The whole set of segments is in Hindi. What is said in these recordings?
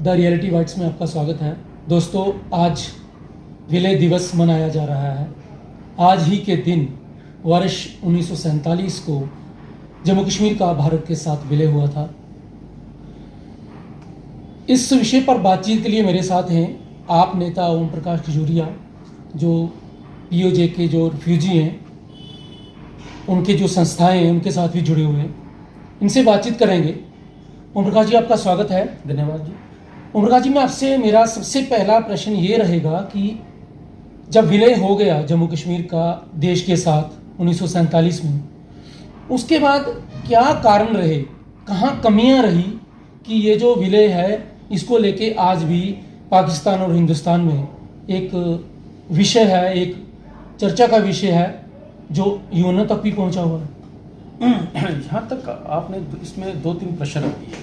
द रियलिटी वाइट्स में आपका स्वागत है। दोस्तों, आज विलय दिवस मनाया जा रहा है। आज ही के दिन वर्ष 1947 को जम्मू कश्मीर का भारत के साथ विलय हुआ था। इस विषय पर बातचीत के लिए मेरे साथ हैं आप नेता ओम प्रकाश खजूरिया, जो पीओजे के जो रिफ्यूजी हैं, उनके जो संस्थाएं हैं उनके साथ भी जुड़े हुए हैं। इनसे बातचीत करेंगे। ओम प्रकाश जी, आपका स्वागत है। धन्यवाद जी। ओम प्रकाश जी, मैं आपसे मेरा सबसे पहला प्रश्न ये रहेगा कि जब विलय हो गया जम्मू कश्मीर का देश के साथ 1947 में, उसके बाद क्या कारण रहे, कहाँ कमियां रही कि ये जो विलय है इसको लेके आज भी पाकिस्तान और हिंदुस्तान में एक विषय है, एक चर्चा का विषय है जो यूएन तक भी पहुंचा हुआ है। यहाँ तक आपने इसमें 2-3 प्रश्न रख दिए।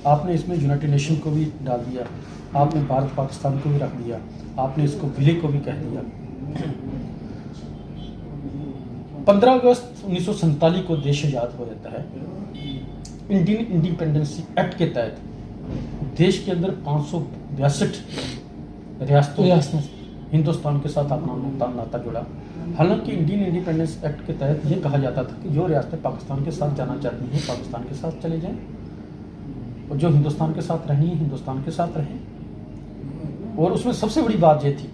आपने इसमें यूनाइटेड नेशन को भी डाल दिया, आपने भारत पाकिस्तान को भी रख दिया, आपने इसको विलय को भी कह दिया। 15 अगस्त 1947 को देश आज़ाद हो जाता है। इंडियन इंडिपेंडेंसी एक्ट के तहत देश के अंदर 562 रियासतों हिंदुस्तान के साथ अपना नाता जुड़ा। हालांकि इंडियन इंडिपेंडेंस एक्ट के तहत ये कहा जाता था कि जो रियासतें पाकिस्तान के साथ जाना चाहती हैं पाकिस्तान के साथ चले जाएं, और जो हिंदुस्तान के साथ रहनी है हिंदुस्तान के साथ रहें। और उसमें सबसे बड़ी बात ये थी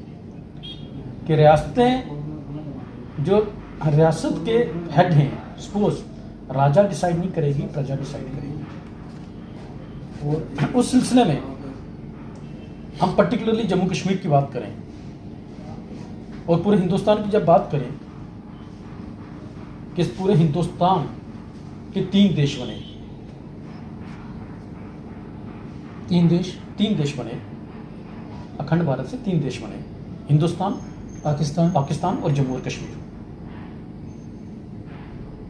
कि रियासतें जो रियासत के हेड हैं, सपोज राजा डिसाइड नहीं करेगी, प्रजा डिसाइड करेगी। और उस सिलसिले में हम पर्टिकुलरली जम्मू कश्मीर की बात करें और पूरे हिंदुस्तान की जब बात करें कि पूरे हिंदुस्तान के 3 देश बने। 3 देश बने, अखंड भारत से 3 देश बने, हिंदुस्तान, पाकिस्तान और जम्मू और कश्मीर।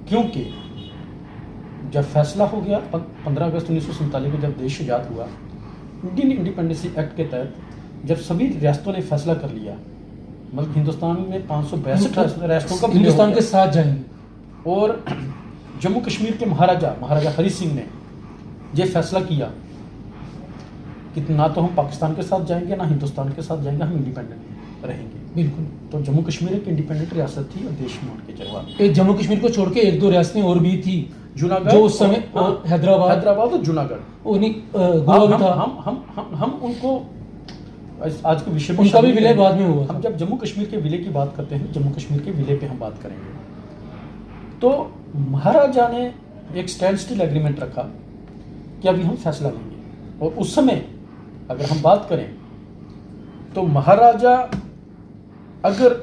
क्योंकि जब फैसला हो गया 15 अगस्त 1947 को जब देश आज़ाद हुआ, इंडियन इंडिपेंडेंसी एक्ट के तहत जब सभी रियासतों ने फैसला कर लिया, मतलब हिंदुस्तान में 562 रियासतों का हिंदुस्तान के साथ जाएंगे, और जम्मू कश्मीर के महाराजा हरि सिंह ने ये फैसला किया कि ना तो हम पाकिस्तान के साथ जाएंगे ना हिंदुस्तान के साथ जाएंगे, हम इंडिपेंडेंट रहेंगे। बिल्कुल। तो जम्मू कश्मीर एक इंडिपेंडेंट रियासत थी और देश में उनके जवाब। एक जम्मू कश्मीर को छोड़ के 1-2 रियासतें और भी थी, जूनागढ़ जो उस समय हैदराबाद और जूनागढ़, उन्हीं गोवा भी था। हम उनको आज के विषय में उनका भी विलय बाद में हुआ। हम जब जम्मू कश्मीर के विलय की बात करते हैं, जम्मू कश्मीर के विलय पे हम बात करेंगे। तो महाराजा ने एक स्टैंड स्टिल एग्रीमेंट रखा कि अभी हम फैसला लेंगे। और उस समय अगर हम बात करें तो महाराजा अगर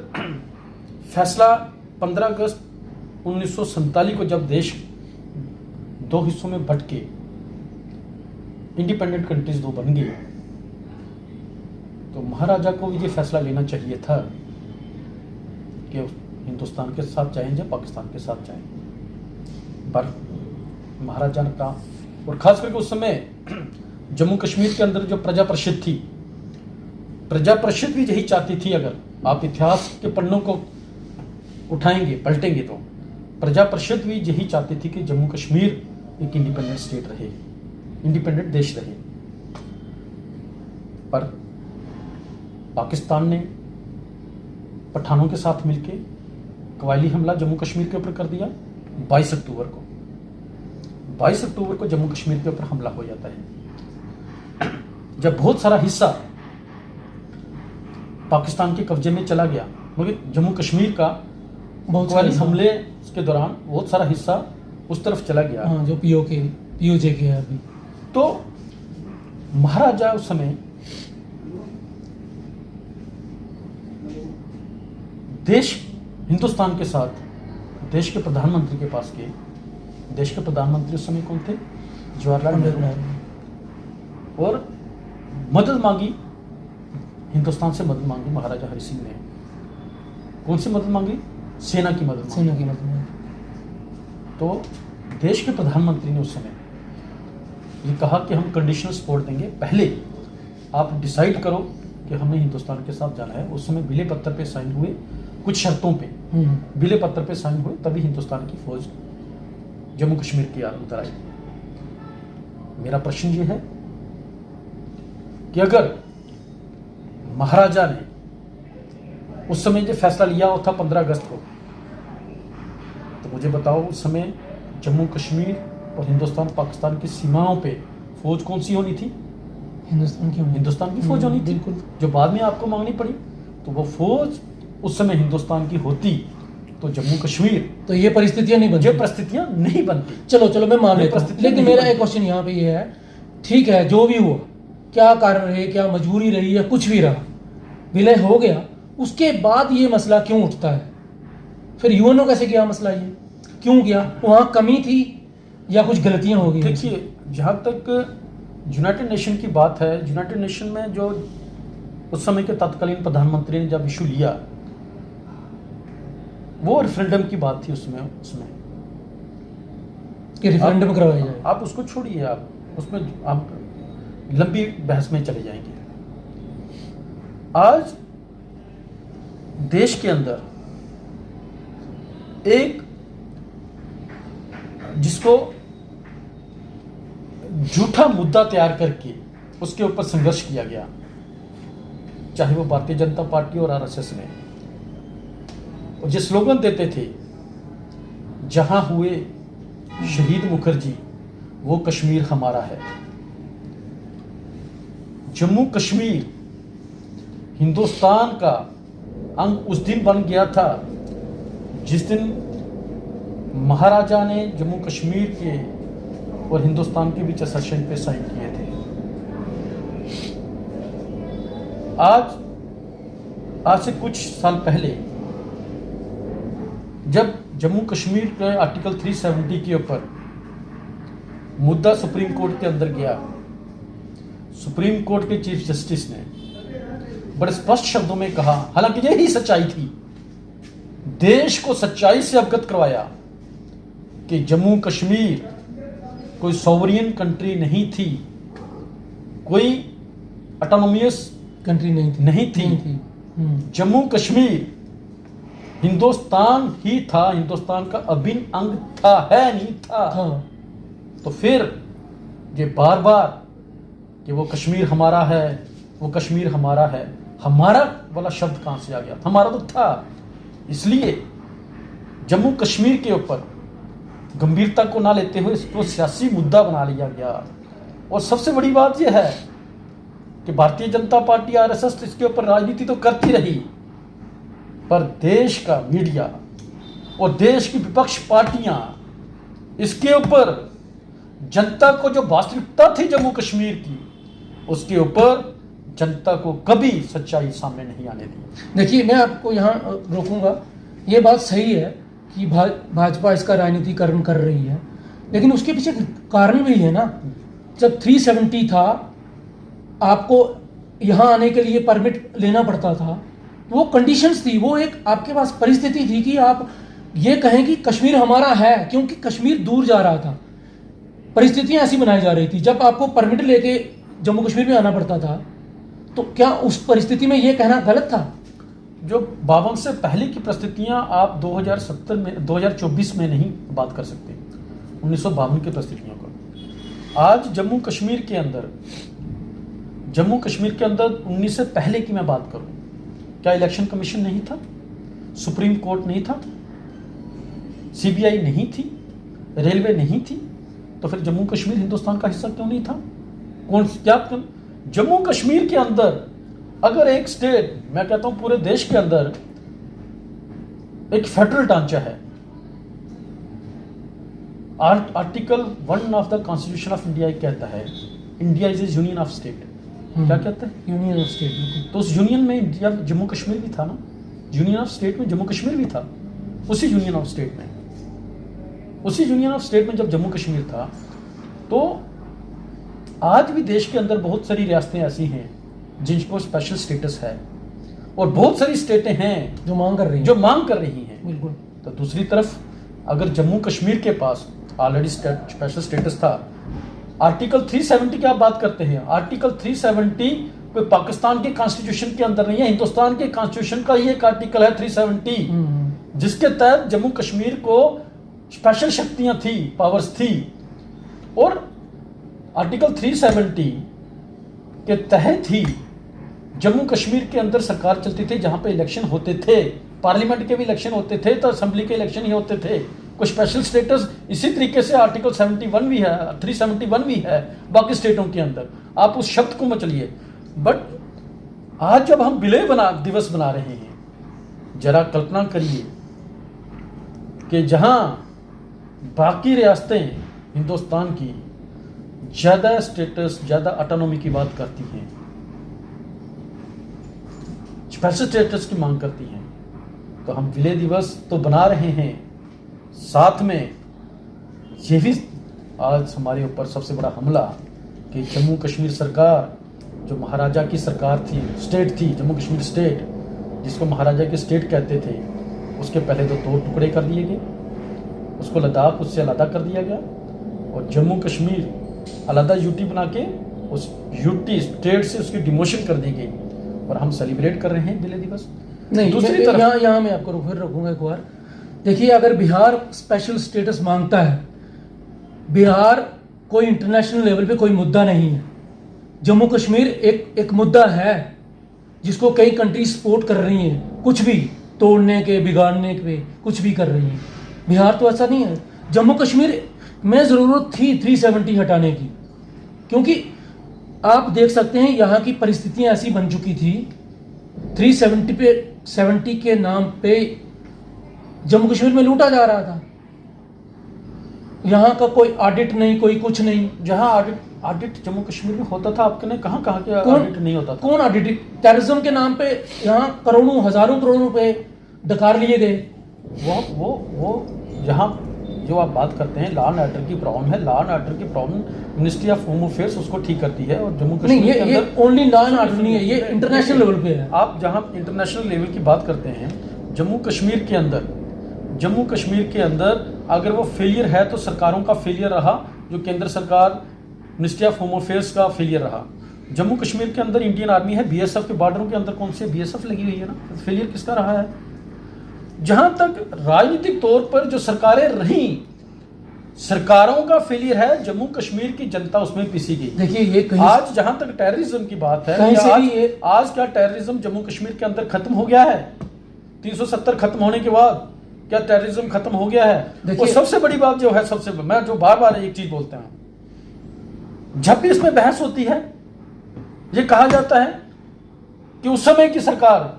फैसला 15 अगस्त 1947 को जब देश 2 हिस्सों में बंट के इंडिपेंडेंट कंट्रीज 2 बन गई, तो महाराजा को भी ये फैसला लेना चाहिए था कि हिंदुस्तान के साथ जाएं या पाकिस्तान के साथ जाएं। पर महाराजा ने कहा, और खास करके उस समय जम्मू कश्मीर के अंदर जो प्रजा परिषद थी, प्रजा परिषद भी यही चाहती थी। अगर आप इतिहास के पन्नों को उठाएंगे, पलटेंगे, तो प्रजा परिषद भी यही चाहती थी कि जम्मू कश्मीर एक इंडिपेंडेंट स्टेट रहे, इंडिपेंडेंट देश रहे। पर पाकिस्तान ने पठानों के साथ मिलकर कबायली हमला जम्मू कश्मीर के ऊपर कर दिया। 22 अक्टूबर को जम्मू कश्मीर के ऊपर हमला हो जाता है। जब बहुत सारा हिस्सा पाकिस्तान के कब्जे में चला गया, मगर जम्मू कश्मीर का कबायली हमले के दौरान बहुत सारा हिस्सा उस तरफ चला गया। हाँ, जो पीओजे के है अभी। तो महाराजा उस समय देश हिंदुस्तान के साथ देश के प्रधानमंत्री के पास गए। देश के प्रधानमंत्री उस समय कौन थे? जवाहरलाल नेहरू। और मदद मांगी, हिंदुस्तान से मदद मांगी महाराजा हरि सिंह ने। कौन सी मदद मांगी? सेना की मदद मांगी। तो देश के प्रधानमंत्री ने उस समय ये कहा कि हम कंडीशनल सपोर्ट देंगे, पहले आप डिसाइड करो कि हमने हिंदुस्तान के साथ जाना है। उस समय विलय पत्र पे साइन हुए, कुछ शर्तों पे विलय पत्र पे साइन हुए, तभी हिंदुस्तान की फौज जम्मू कश्मीर की उतर आई। मेरा प्रश्न ये है कि अगर महाराजा ने उस समय जो फैसला लिया वो था 15 अगस्त को, तो मुझे बताओ उस समय जम्मू कश्मीर और हिंदुस्तान पाकिस्तान की सीमाओं पे फौज कौन सी होनी थी? हिंदुस्तान की फौज होनी थी, बिल्कुल। जो बाद में आपको मांगनी पड़ी। तो वो फौज उस समय हिंदुस्तान की होती तो जम्मू कश्मीर, तो ये परिस्थितियां नहीं बनती, ये परिस्थितियां नहीं बनती। चलो मैं मान ये लेता हूं। परिस्थितियां लेकिन नहीं मेरा बनती। एक क्वेश्चन यहाँ पे ये है, ठीक है जो भी हुआ, क्या कारण रहे, क्या मजबूरी रही या कुछ भी रहा, विलय हो गया, उसके बाद ये मसला क्यों उठता है? फिर यूएनओ कैसे किया मसला, ये क्यों किया? वहाँ कमी थी या कुछ गलतियां हो गई? देखिए, जहाँ तक यूनाइटेड नेशन की बात है, यूनाइटेड नेशन में जो उस समय के तत्कालीन प्रधानमंत्री ने जब इशू लिया, वो रेफरेंडम की बात थी उसमें कि रेफरेंडम करवाया जाए। आप उसको छोड़िए, आप उसमें आप लंबी बहस में चले जाएंगे। आज देश के अंदर एक जिसको झूठा मुद्दा तैयार करके उसके ऊपर संघर्ष किया गया, चाहे वो भारतीय जनता पार्टी और आरएसएस ने, और जो स्लोगन देते थे, जहां हुए शहीद मुखर्जी वो कश्मीर हमारा है। जम्मू कश्मीर हिंदुस्तान का अंग उस दिन बन गया था जिस दिन महाराजा ने जम्मू कश्मीर के और हिंदुस्तान के बीच एसेशन पे साइन किए थे। आज से कुछ साल पहले जब जम्मू कश्मीर के आर्टिकल 370 के ऊपर मुद्दा सुप्रीम कोर्ट के अंदर गया, सुप्रीम कोर्ट के चीफ जस्टिस ने बड़े स्पष्ट शब्दों में कहा, हालांकि यही सच्चाई थी, देश को सच्चाई से अवगत करवाया कि जम्मू कश्मीर कोई सॉवरियन कंट्री नहीं थी, कोई ऑटोनोमियस कंट्री नहीं थी। जम्मू कश्मीर हिंदुस्तान ही था, हिंदुस्तान का अभिन्न अंग था, है नहीं था। हाँ। तो फिर ये बार बार कि वो कश्मीर हमारा है, वो कश्मीर हमारा है, हमारा वाला शब्द कहां से आ गया? हमारा तो था। इसलिए जम्मू कश्मीर के ऊपर गंभीरता को ना लेते हुए इसको सियासी मुद्दा बना लिया गया। और सबसे बड़ी बात यह है कि भारतीय जनता पार्टी आरएसएस इसके ऊपर राजनीति तो करती रही, पर देश का मीडिया और देश की विपक्ष पार्टियां इसके ऊपर जनता को जो वास्तविकता थी जम्मू कश्मीर की, उसके ऊपर जनता को कभी सच्चाई सामने नहीं आने दी। देखिए, मैं आपको यहाँ रोकूंगा। ये बात सही है कि भाजपा इसका राजनीतिकरण कर रही है, लेकिन उसके पीछे कारण भी है ना। जब 370 था, आपको यहाँ आने के लिए परमिट लेना पड़ता था, वो कंडीशंस थी, वो एक आपके पास परिस्थिति थी कि आप ये कहें कि कश्मीर हमारा है, क्योंकि कश्मीर दूर जा रहा था, परिस्थितियां ऐसी बनाई जा रही थी। जब आपको परमिट लेके जम्मू कश्मीर में आना पड़ता था, तो क्या उस परिस्थिति में ये कहना गलत था? जो 52 से पहले की परिस्थितियां आप 2024 में नहीं बात कर सकते, 1952 की परिस्थितियों को। आज जम्मू कश्मीर के अंदर 19 से पहले की मैं बात करूं, क्या इलेक्शन कमीशन नहीं था? सुप्रीम कोर्ट नहीं था? सीबीआई नहीं थी? रेलवे नहीं थी? तो फिर जम्मू कश्मीर हिंदुस्तान का हिस्सा क्यों नहीं था? जम्मू कश्मीर के अंदर अगर एक स्टेट, मैं कहता हूं पूरे देश के अंदर एक फेडरल ढांचा है, article 1 of the constitution of India कहता है India is A union of state. क्या कहते हैं? Union of state. तो उस यूनियन में इंडिया, जम्मू कश्मीर भी था ना, यूनियन ऑफ स्टेट में जम्मू कश्मीर भी था। उसी यूनियन ऑफ स्टेट में जब जम्मू कश्मीर था, तो आज भी देश के अंदर बहुत सारी रियासतें ऐसी हैं जिनको स्पेशल स्टेटस है, और बहुत सारी स्टेटें हैं जो मांग कर रही हैं। बिल्कुल। तो दूसरी तरफ अगर जम्मू कश्मीर के पास ऑलरेडी स्पेशल स्टेटस था, आर्टिकल 370 की आप बात करते हैं, आर्टिकल 370 कोई पाकिस्तान के कॉन्स्टिट्यूशन के अंदर नहीं है, हिंदुस्तान के कॉन्स्टिट्यूशन का ही एक आर्टिकल है 370, जिसके तहत जम्मू कश्मीर को स्पेशल शक्तियां थी, पावर्स थी। और आर्टिकल 370 के तहत ही जम्मू कश्मीर के अंदर सरकार चलती थी, जहां पे इलेक्शन होते थे, पार्लियामेंट के भी इलेक्शन होते थे, तो असेंबली के इलेक्शन ही होते थे। कुछ स्पेशल स्टेटस इसी तरीके से आर्टिकल 71 भी है, 371 भी है बाकी स्टेटों के अंदर, आप उस शब्द को मत चलिए। बट आज जब हम विलय दिवस बना रहे हैं, जरा कल्पना करिए कि जहां बाकी रियासतें हिंदुस्तान की ज़्यादा स्टेटस, ज़्यादा ऑटोनॉमी की बात करती हैं, स्पेशल स्टेटस की मांग करती हैं, तो हम विलय दिवस तो बना रहे हैं, साथ में ये भी आज हमारे ऊपर सबसे बड़ा हमला कि जम्मू कश्मीर सरकार, जो महाराजा की सरकार थी, स्टेट थी, जम्मू कश्मीर स्टेट, जिसको महाराजा की स्टेट कहते थे, उसके पहले तो 2 टुकड़े कर दिए गए, उसको लद्दाख उससे अलग कर दिया गया, और जम्मू कश्मीर अलग यूटी बना के उस यूटी स्टेट से उसकी डिमोशन कर दी गई, और हम सेलिब्रेट कर रहे हैं विलय दिवस। नहीं, दूसरी तरफ यहाँ मैं आपको फिर रोकूंगा एक बार। देखिए, अगर बिहार स्पेशल स्टेटस मांगता है, बिहार कोई इंटरनेशनल लेवल पे कोई मुद्दा नहीं है। जम्मू कश्मीर एक मुद्दा है जिसको कई कंट्री सपोर्ट कर रही हैं, कुछ भी तोड़ने के, बिगाड़ने के, कुछ भी कर रही हैं। बिहार तो ऐसा नहीं है। जम्मू कश्मीर में ज़रूरत थी 370 हटाने की, क्योंकि आप देख सकते हैं यहाँ की परिस्थितियाँ ऐसी बन चुकी थी। 370 के नाम पे जम्मू कश्मीर में लूटा जा रहा था। यहाँ का कोई ऑडिट नहीं, कोई कुछ नहीं। जहां ऑडिट जम्मू कश्मीर में होता था, आपके ने कहाँ के ऑडिट नहीं होता था? कौन ऑडिट? टेररिज्म के नाम पे यहाँ करोड़ों, हजारों करोड़ रुपए डकार लिए गए। वो जहाँ जो आप बात करते हैं लॉ एंड ऑर्डर की प्रॉब्लम है, लॉ एंड ऑर्डर की problem ministry of home affairs उसको ठीक करती है, और जम्मू कश्मीर नहीं, के अंदर ये ओनली लॉ एंड ऑर्डर नहीं है, ये इंटरनेशनल लेवल पे है। आप जहाँ इंटरनेशनल लेवल की बात करते हैं, जम्मू कश्मीर के अंदर अगर वो फेलियर है तो सरकारों का फेलियर रहा, जो केंद्र सरकार मिनिस्ट्री ऑफ होम अफेयर्स का फेलियर रहा। जम्मू कश्मीर के अंदर इंडियन आर्मी है, बीएसएफ के बॉर्डरों के अंदर कौन से बीएसएफ लगी हुई है ना, फेलियर किसका रहा है? जहां तक राजनीतिक तौर पर जो सरकारें रहीं, सरकारों का फेलियर है, जम्मू कश्मीर की जनता उसमें पिसी गई। देखिए, ये कहीं आज जहां तक टेररिज्म की बात है, कहीं से भी आज क्या टेररिज्म जम्मू कश्मीर के अंदर खत्म हो गया है? 370 खत्म होने के बाद क्या टेररिज्म खत्म हो गया है? और सबसे बड़ी बात जो है, मैं जो बार बार एक चीज बोलते हैं, जब भी इसमें बहस होती है, ये कहा जाता है कि उस समय की सरकार,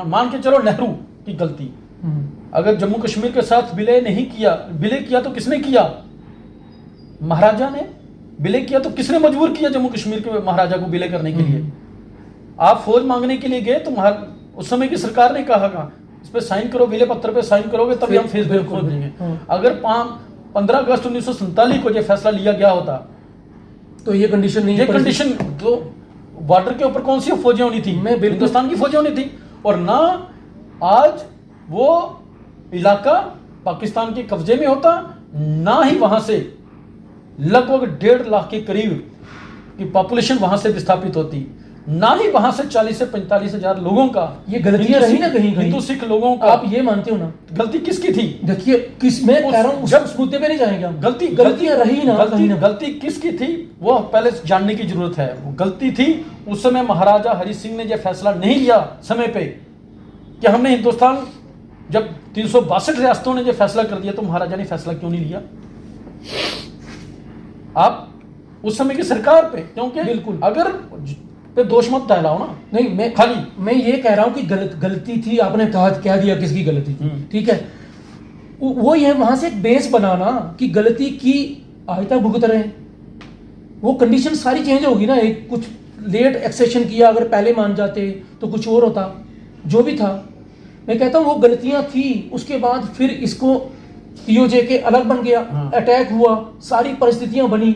मान के चलो नेहरू की गलती, अगर जम्मू कश्मीर के साथ विलय नहीं किया, विलय किया तो किसने किया? महाराजा ने विलय किया तो किसने मजबूर किया जम्मू कश्मीर के महाराजा को विलय करने के लिए? आप फौज मांगने के लिए गए तो उस समय की सरकार ने कहा इस पे साइन करो, विलय पत्र पे साइन करोगे तभी हम फेस बिल्कुल देंगे। अगर 15 अगस्त 1947 को ये फैसला लिया गया होता तो ये कंडीशन नहीं, ये कंडीशन तो बॉर्डर के ऊपर कौन सी फौजें होनी थी? हिंदुस्तान की फौजें होनी थी, और ना आज वो इलाका पाकिस्तान के कब्जे में होता, ना ही वहां से लगभग 1.5 लाख के करीब की पॉपुलेशन वहां से विस्थापित होती, ना ही वहां से 40 से 45 हजार लोगों का, ये गलतियां रही ना कहीं हिंदू सिख लोगों का। आप ये मानते हो ना? गलती किसकी थी? देखिए, मैं कह रहा हूं उस मुद्दे पे नहीं जाएंगे हम। गलतियां रही ना, गलती किसकी थी वो पहले जानने की जरूरत है। वो गलती थी उस समय महाराजा हरि सिंह ने यह फैसला नहीं लिया समय पे कि हमने हिंदुस्तान, जब 362 रियासतों ने यह फैसला कर दिया तो महाराजा ने फैसला क्यों नहीं लिया? आप उस समय की सरकार पे, क्योंकि बिल्कुल अगर पे दोष मत डालाओ ना। नहीं, मैं ये कह रहा हूं कि गलती थी, आपने कह दिया किसकी गलती थी, ठीक है। वो ये वहां से एक बेस बनाना कि गलती की आज तक भुगत रहे हैं, वो कंडीशन सारी चेंज होगी ना। एक कुछ लेट एक्सेशन किया, अगर पहले मान जाते तो कुछ और होता, जो भी था। मैं कहता हूं वो गलतियां थी, उसके बाद फिर इसको पीओजे के अलग बन गया, अटैक हुआ, सारी परिस्थितियां बनी,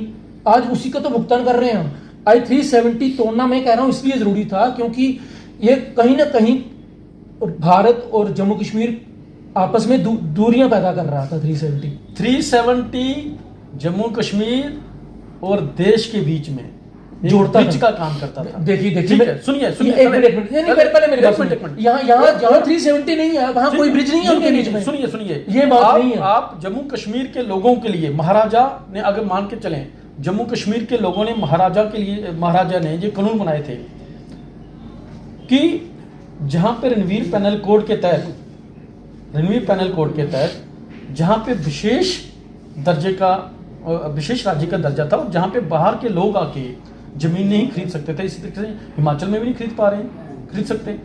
आज उसी का तो भुगतान कर रहे हैं हम। आई 370 तोड़ना मैं कह रहा हूं इसलिए जरूरी था क्योंकि ये कहीं ना कहीं भारत और जम्मू कश्मीर आपस में दूरियां पैदा कर रहा था। 370 जम्मू कश्मीर और देश के बीच में जोड़ता का काम करता था। देखिए सुनिए एक मिनट पहले मेरी बात सुनिए। यहाँ 370 नहीं है, वहां कोई ब्रिज नहीं है उनके बीच में। सुनिए ये बात नहीं है। आप जम्मू कश्मीर के लोगों के लिए महाराजा ने, अगर मान के चलें जम्मू कश्मीर के लोगों ने महाराजा ने ये कानून बनाए थे कि जहां पे रणवीर पैनल कोड के तहत जहां पे विशेष राज्य का दर्जा था और जहां पे बाहर के लोग आके जमीन नहीं खरीद सकते थे, इसी तरीके से हिमाचल में भी नहीं खरीद सकते।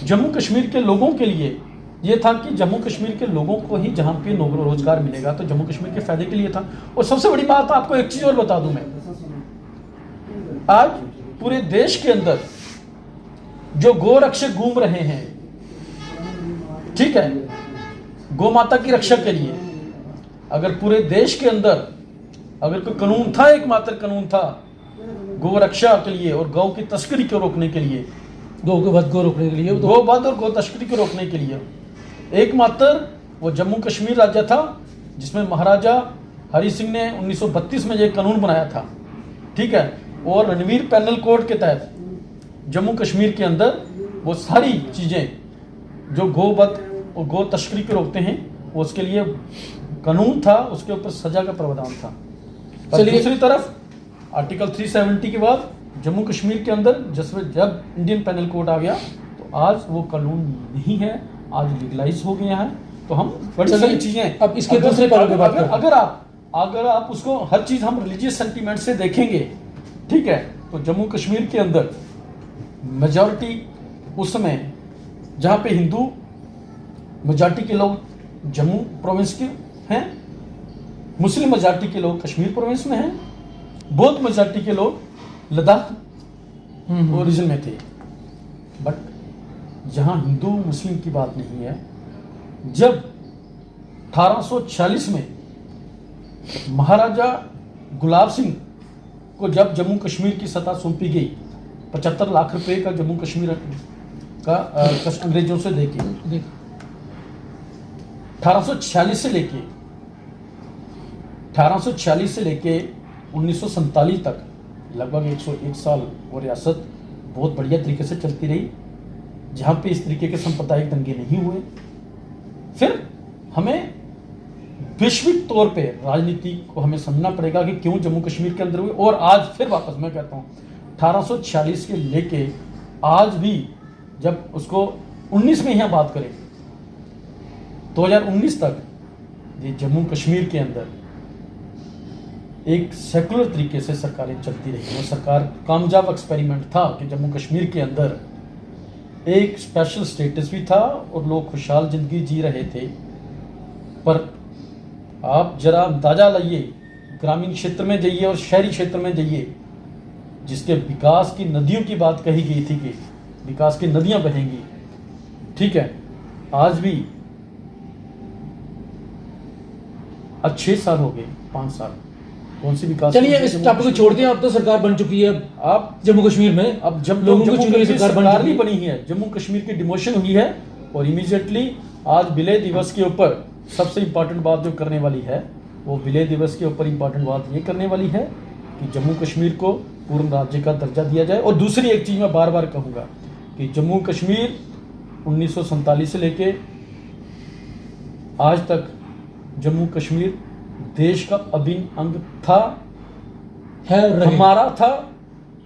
जम्मू कश्मीर के लोगों के लिए ये था कि जम्मू कश्मीर के लोगों को ही जहां पे नौकरी रोजगार मिलेगा, तो जम्मू कश्मीर के फायदे के लिए था। और सबसे बड़ी बात आपको एक चीज और बता दूं मैं, आज पूरे देश के अंदर जो गोरक्षक घूम रहे हैं, ठीक है, गौ माता की रक्षा के लिए, अगर पूरे देश के अंदर अगर कोई कानून था, एकमात्र कानून था गौ रक्षा के लिए और गौ की तस्करी को रोकने के लिए, गौ को वध को रोकने के लिए, गौ वध और गौ तस्करी को रोकने के लिए, एकमात्र वो जम्मू कश्मीर राज्य था जिसमें महाराजा हरि सिंह ने 1932 में ये कानून बनाया था, ठीक है। और रणवीर पैनल कोड के तहत जम्मू कश्मीर के अंदर वो सारी चीज़ें जो गौ वध और गौ तस्करी को रोकते हैं, वो उसके लिए कानून था, उसके ऊपर सजा का प्रावधान था। चलिए, दूसरी तरफ आर्टिकल 370 के बाद जम्मू कश्मीर के अंदर जब इंडियन पैनल कोड आ गया तो आज वो कानून नहीं है, आज लीगलाइज हो गया है। तो हम बड़ी सारी चीजें, अब इसके दूसरे पहलू की बात करें, अगर आप उसको हर चीज हम रिलीजियस सेंटीमेंट से देखेंगे, ठीक है, तो जम्मू कश्मीर के अंदर मेजॉरिटी उस समय जहाँ पे हिंदू मेजॉरिटी के लोग जम्मू प्रोविंस के हैं, मुस्लिम मेजॉरिटी के लोग कश्मीर प्रोविंस में हैं, बौद्ध मेजॉरिटी के लोग लद्दाख ओरिजिन में थे। बट जहाँ हिंदू मुस्लिम की बात नहीं है, जब 1846 में महाराजा गुलाब सिंह को जब जम्मू कश्मीर की सत्ता सौंपी गई, 75 लाख रुपए का जम्मू कश्मीर का अंग्रेजों से लेके 1846 से लेके 1947 तक लगभग 101 साल वो रियासत बहुत बढ़िया तरीके से चलती रही, जहाँ पे इस तरीके के सांप्रदायिक दंगे नहीं हुए। फिर हमें वैश्विक तौर पे राजनीति को हमें समझना पड़ेगा कि क्यों जम्मू कश्मीर के अंदर हुए। और आज फिर वापस मैं कहता हूँ 1846 के लेके आज भी, जब उसको 19 में यहाँ बात करें 2019 तक, ये जम्मू कश्मीर के अंदर एक सेकुलर तरीके से सरकारें चलती रही। वो सरकार कामयाब एक्सपेरिमेंट था कि जम्मू कश्मीर के अंदर एक स्पेशल स्टेटस भी था और लोग खुशहाल ज़िंदगी जी रहे थे। पर आप जरा अंदाज़ा लाइए, ग्रामीण क्षेत्र में जाइए और शहरी क्षेत्र में जाइए, जिसके विकास की नदियों की बात कही गई थी कि विकास की नदियां बहेंगी, ठीक है, आज भी अब 6 साल हो गए, 5 साल, कौन सी विकास। चलिए इस टॉपिक को छोड़ दें, अब तो सरकार बन चुकी है आप जम्मू कश्मीर में, अब जब लोगों को चुनी सरकार नहीं बनी है, जम्मू कश्मीर की डिमोशन हुई है। और इमीडिएटली आज विलय दिवस के ऊपर सबसे इंपॉर्टेंट बात जो करने वाली है, वो विलय दिवस के ऊपर इंपॉर्टेंट बात ये करने वाली है कि जम्मू कश्मीर को पूर्ण राज्य का दर्जा दिया जाए। और दूसरी एक चीज़ मैं बार बार कहूँगा कि जम्मू कश्मीर 1947 से लेके आज तक जम्मू कश्मीर देश का अभिन्न अंग था, है, हमारा था,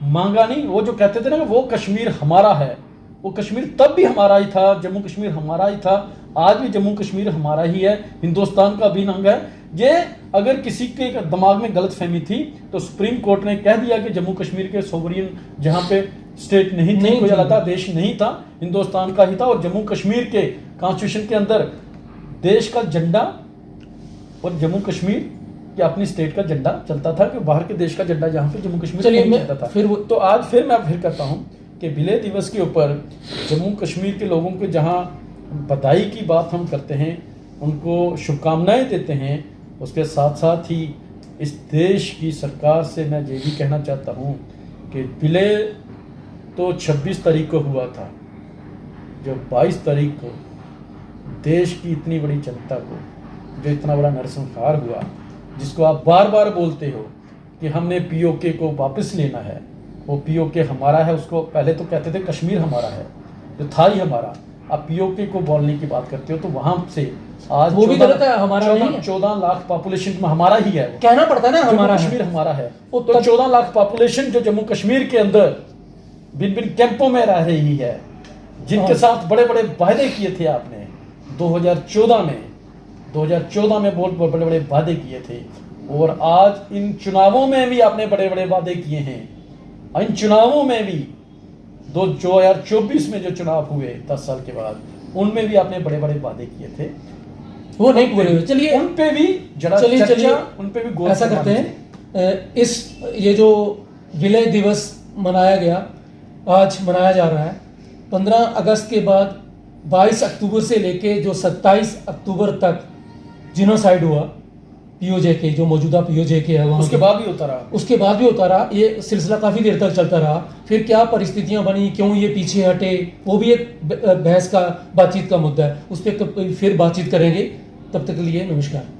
मांगा नहीं। वो जो कहते थे ना वो कश्मीर हमारा है, वो कश्मीर तब भी हमारा ही था, जम्मू कश्मीर हमारा ही था, आज भी जम्मू कश्मीर हमारा ही है, हिंदुस्तान का अभिन्न अंग है। ये अगर किसी के दिमाग में गलत फहमी थी तो सुप्रीम कोर्ट ने कह दिया कि जम्मू कश्मीर के सोवरियन जहाँ पे स्टेट नहीं थी, कोई अलग देश नहीं था, हिंदुस्तान का ही था। और जम्मू कश्मीर के कॉन्स्टिट्यूशन के अंदर देश का झंडा और जम्मू कश्मीर की अपनी स्टेट का झंडा चलता था, कि बाहर के देश का झंडा जहाँ पे जम्मू कश्मीर नहीं चलता था। फिर तो आज मैं फिर कहता हूँ कि विलय दिवस के ऊपर जम्मू कश्मीर के लोगों को जहाँ बधाई की बात हम करते हैं, उनको शुभकामनाएं देते हैं, उसके साथ साथ ही इस देश की सरकार से मैं ये भी कहना चाहता हूँ कि विलय तो 26 तारीख को हुआ था, जो 22 तारीख को देश की इतनी बड़ी जनता को जो इतना बड़ा नरसंहार हुआ, जिसको आप बार बार बोलते हो कि हमने पीओके को वापस लेना है, वो पीओके हमारा है। उसको पहले तो कहते थे कश्मीर हमारा है, जो था ही हमारा, आप पीओके को बोलने की बात करते हो तो वहां से आज वो भी गलत है, हमारा नहीं है। 14 लाख पॉपुलेशन में हमारा ही है, कहना पड़ता है ना हमारा जम्मू है। कश्मीर हमारा है। वो तो तब- 14 लाख पॉपुलेशन जो जम्मू कश्मीर के अंदर भिन्न भिन्न कैंपों में रह रही है, जिनके हाँ। साथ बड़े बड़े वायदे किए थे आपने 2014 में बहुत बड़े बड़े वादे किए थे, और आज इन चुनावों में भी आपने बड़े बड़े वादे किए हैं। इन चुनावों में भी 2024 में जो चुनाव हुए 10 साल के बाद, उनमें भी आपने बड़े बड़े वादे किए थे, वो नहीं पूरे हुए। चलिए उन पे भी जरा चलिए चर्चा, उन पे भी गौर ऐसा से करते मानते हैं। ये जो विलय दिवस मनाया गया, आज मनाया जा रहा है, 15 अगस्त के बाद 22 अक्टूबर से लेके जो 27 अक्टूबर तक जिनोसाइड हुआ पीओजे के, जो मौजूदा पीओजे के है वहाँ उसके के, बाद भी होता रहा। उसके बाद भी होता रहा। ये सिलसिला काफ़ी देर तक चलता रहा। फिर क्या परिस्थितियां बनी, क्यों ये पीछे हटे, वो भी एक बहस का, बातचीत का मुद्दा है। उस पर फिर बातचीत करेंगे। तब तक के लिए नमस्कार।